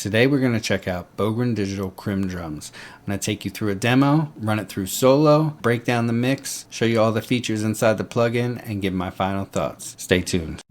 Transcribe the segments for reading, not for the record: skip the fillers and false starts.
Today we're going to check out Bogren Digital Krimh drums. I'm going to take you through a demo, run it through solo, break down the mix, show you all the features inside the plugin, and give my final thoughts. Stay tuned.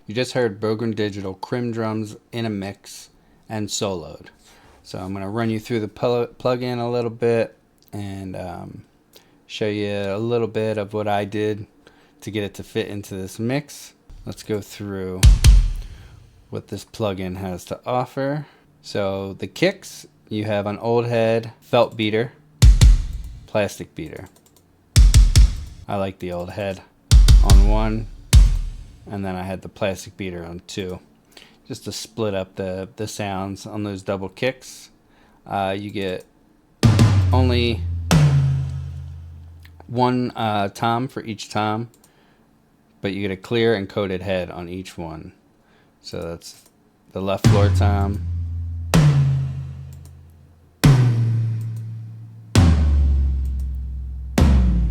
You just heard Bogren Digital Krimh drums in a mix and soloed. So I'm going to run you through the plugin a little bit and show you a little bit of what I did to get it to fit into this mix. Let's go through what this plugin has to offer. So the kicks, you have an old head felt beater, plastic beater. I like the old head on one, and then I had the plastic beater on two, just to split up the sounds on those double kicks. You get only one tom for each tom, but you get a clear and coated head on each one. So that's the left floor tom,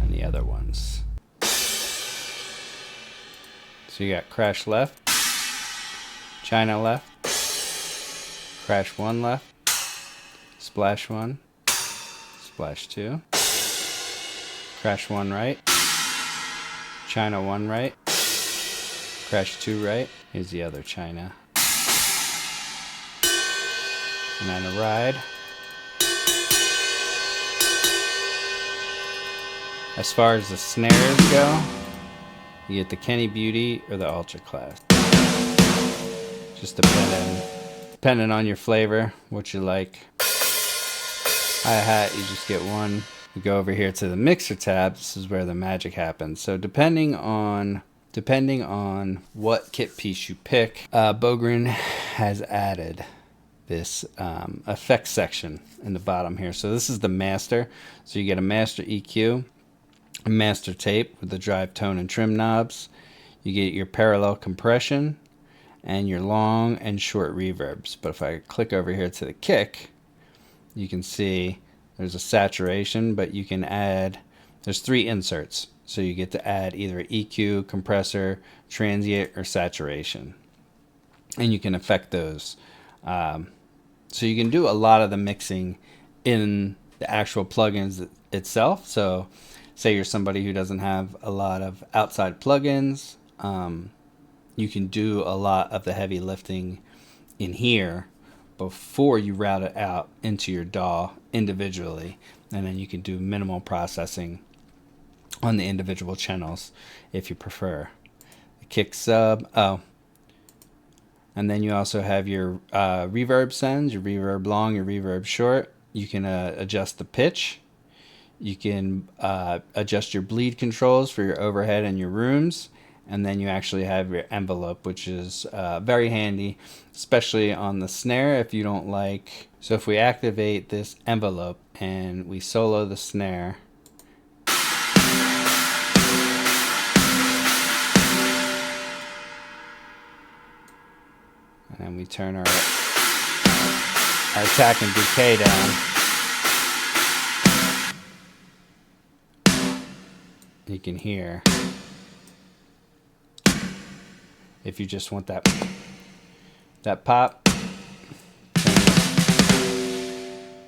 and the other ones. So you got crash left, China left, crash one left, splash one, splash two, crash one right, China one right, crash two right. Here's the other China. And then a ride. As far as the snares go, you get the Kenny Beauty or the Ultra Class. Just depending on your flavor, what you like. Hi-hat, you just get one. We go over here to the mixer tab. This is where the magic happens. So depending on what kit piece you pick, Bogren has added this effects section in the bottom here. So this is the master. So you get a master EQ, a master tape with the drive, tone, and trim knobs. You get your parallel compression and your long and short reverbs. But if I click over here to the kick, you can see there's a saturation, but you can add, there's three inserts. So you get to add either EQ, compressor, transient, or saturation. And you can affect those. So you can do a lot of the mixing in the actual plugins itself. So say you're somebody who doesn't have a lot of outside plugins, you can do a lot of the heavy lifting in here before you route it out into your DAW individually, and then you can do minimal processing on the individual channels if you prefer. The kick sub, and then you also have your reverb sends, your reverb long, your reverb short. You can adjust the pitch. You can adjust your bleed controls for your overhead and your rooms. And then you actually have your envelope, which is very handy, especially on the snare if you don't like. So if we activate this envelope and we solo the snare, and then we turn our attack and decay down, you can hear, if you just want that pop,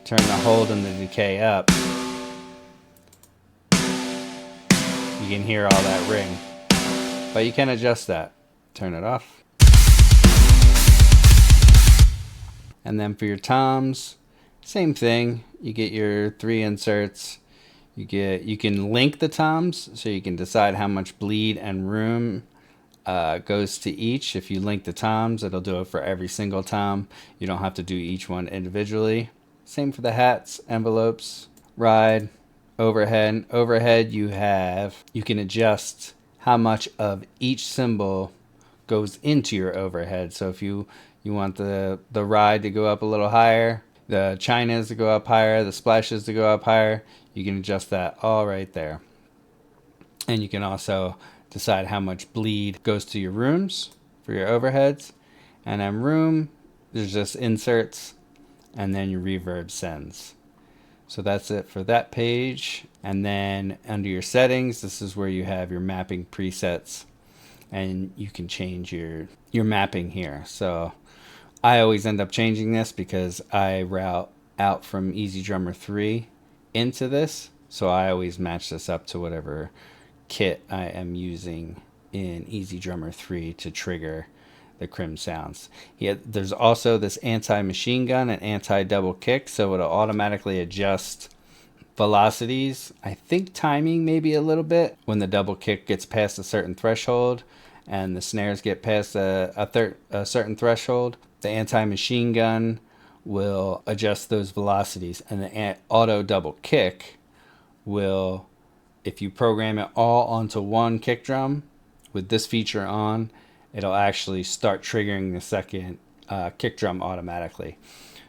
turn the hold and the decay up, you can hear all that ring. But you can adjust that. Turn it off. And then for your toms, same thing. You get your three inserts. You can link the toms, so you can decide how much bleed and room goes to each. If you link the toms, it'll do it for every single tom. You don't have to do each one individually. Same for the hats, envelopes, ride, overhead. Overhead, you can adjust how much of each cymbal goes into your overhead. So if you You want the ride to go up a little higher, the chinas to go up higher, the splashes to go up higher. You can adjust that all right there. And you can also decide how much bleed goes to your rooms for your overheads. And then room, there's just inserts, and then your reverb sends. So that's it for that page. And then under your settings, this is where you have your mapping presets, and you can change your mapping here. So I always end up changing this because I route out from Easy Drummer 3 into this. So I always match this up to whatever kit I am using in Easy Drummer 3 to trigger the Krimh sounds. There's also this anti-machine gun and anti-double kick, so it'll automatically adjust velocities. I think timing maybe a little bit when the double kick gets past a certain threshold and the snares get past a certain threshold. The anti-machine gun will adjust those velocities, and the auto double kick will, if you program it all onto one kick drum with this feature on, it'll actually start triggering the second kick drum automatically.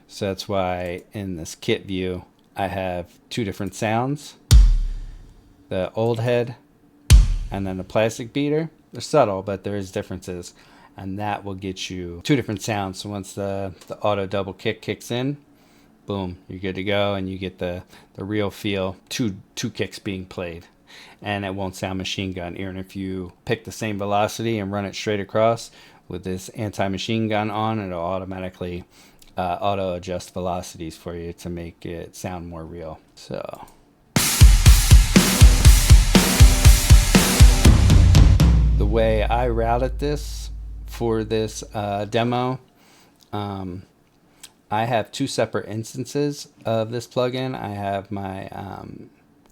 So that's why in this kit view I have two different sounds, the old head and then the plastic beater. They're subtle, but there is differences, and that will get you two different sounds. So once the auto double kick kicks in, boom, you're good to go, and you get the real feel, two kicks being played. And it won't sound machine gun. Even if you pick the same velocity and run it straight across with this anti-machine gun on, it'll automatically auto adjust velocities for you to make it sound more real. So the way I routed this for this demo, I have two separate instances of this plugin. I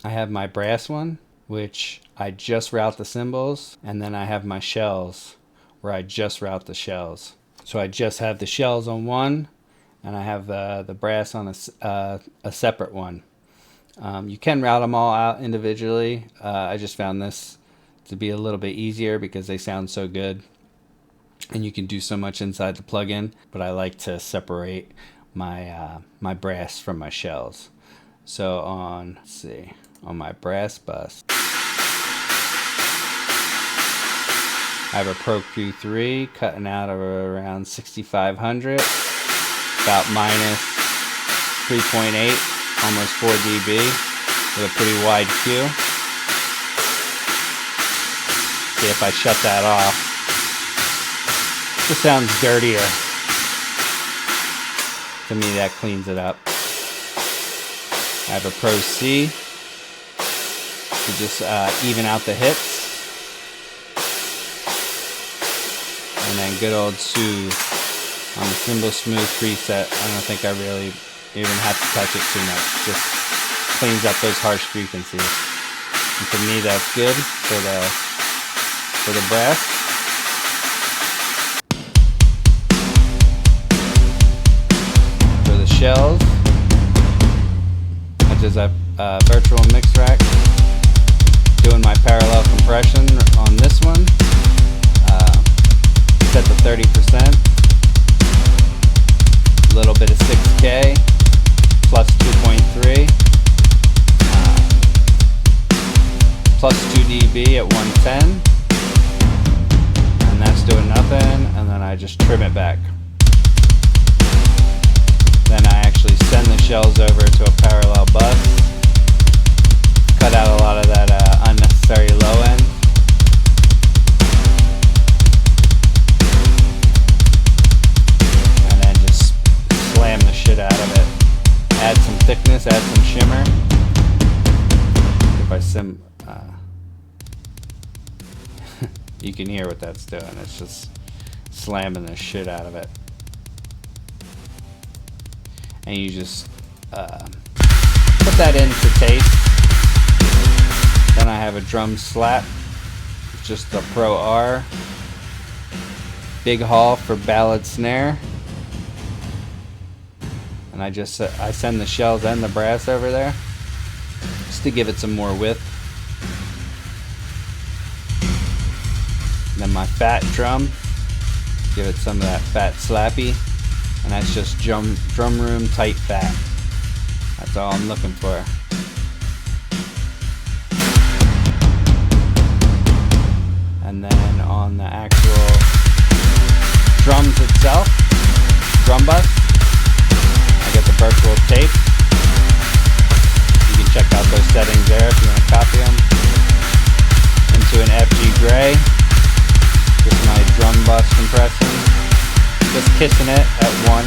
have my brass one, which I just route the cymbals, and then I have my shells where I just route the shells. So I just have the shells on one, and I have the brass on a separate one. You can route them all out individually. I just found this to be a little bit easier because they sound so good, and you can do so much inside the plugin, but I like to separate my my brass from my shells. So on my brass bus, I have a Pro Q3 cutting out of around 6,500, about minus 3.8, almost 4 dB, with a pretty wide Q. See, if I shut that off, it sounds dirtier. To me, that cleans it up. I have a Pro C to just even out the hits. And then good old Soothe on the Cymbal Smooth preset. I don't think I really even have to touch it too much. Just cleans up those harsh frequencies. And for me, that's good for the brass. For the shells, which is a virtual mix rack, doing my parallel compression on this one. Set to 30%, a little bit of 6K, plus 2.3, plus 2 dB at 110, and that's doing nothing, and then I just trim it back. Then I actually send the shells over to a parallel bus, cut out a lot of that unnecessary low end. Slam the shit out of it. Add some thickness, add some shimmer. If I you can hear what that's doing. It's just slamming the shit out of it. And you just put that in to taste. Then I have a drum slap, just the Pro R. Big haul for ballad snare. And I send the shells and the brass over there just to give it some more width. And then my fat drum, Give it some of that fat slappy, and that's just drum room tight fat. That's all I'm looking for. And then on the actual drums itself, drum bus, I get the virtual tape. You can check out those settings there if you want to copy them. Into an FG gray, just my drum bus compressing. Just kissing it at 1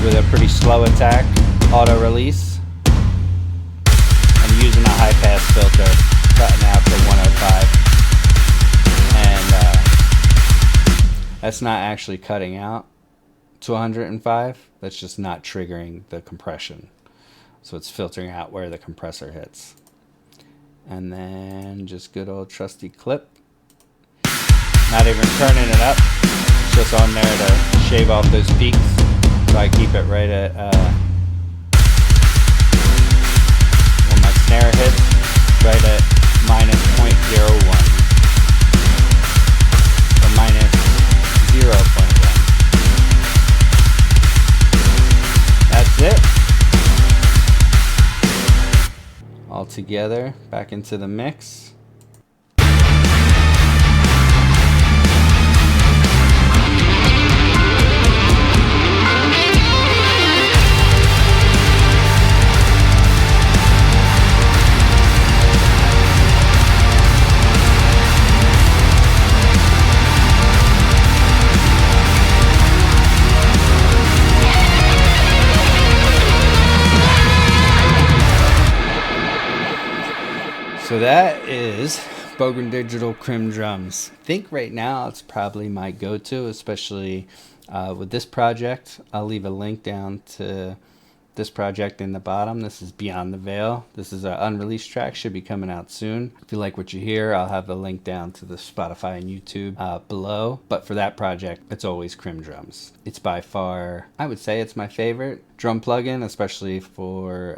with a pretty slow attack, auto release. I'm using a high pass filter, cutting out to 105. That's not actually cutting out to 105. That's just not triggering the compression. So it's filtering out where the compressor hits. And then just good old trusty clip. Not even turning it up. It's just on there to shave off those peaks. So I keep it right at when my snare hits, right at -0.01. Or -0.1. That's it. All together, back into the mix. So that is Bogren Digital Krimh drums. I think right now it's probably my go-to, especially with this project. I'll leave a link down to this project in the bottom. This is Beyond the Veil. This is an unreleased track, should be coming out soon. If you like what you hear, I'll have the link down to the Spotify and YouTube below. But for that project, it's always Krimh drums. It's by far, I would say it's my favorite drum plugin, especially for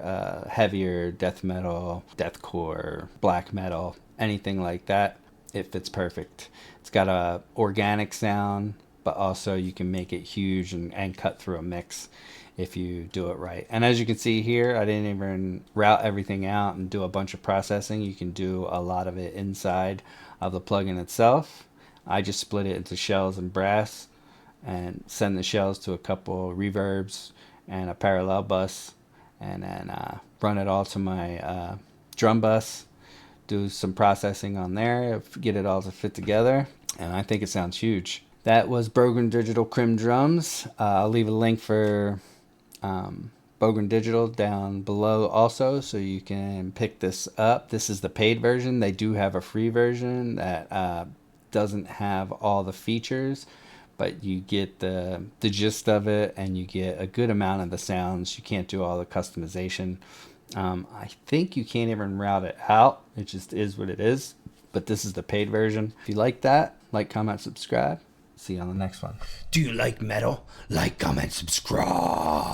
heavier death metal, deathcore, black metal, anything like that. It fits perfect. It's got a organic sound, but also you can make it huge and cut through a mix if you do it right. And as you can see here, I didn't even route everything out and do a bunch of processing. You can do a lot of it inside of the plugin itself. I just split it into shells and brass and send the shells to a couple reverbs and a parallel bus, and then run it all to my drum bus, do some processing on there, get it all to fit together, and I think it sounds huge. That was Bogren Digital Krimh drums. I'll leave a link for Bogren Digital down below also, so you can pick this up. This is the paid version. They do have a free version that doesn't have all the features, but you get the gist of it, and you get a good amount of the sounds. You can't do all the customization. I think you can't even route it out. It just is what it is. But this is the paid version. If you like that, like, comment, subscribe. See you on the next one. Do you like metal? Like, comment, subscribe.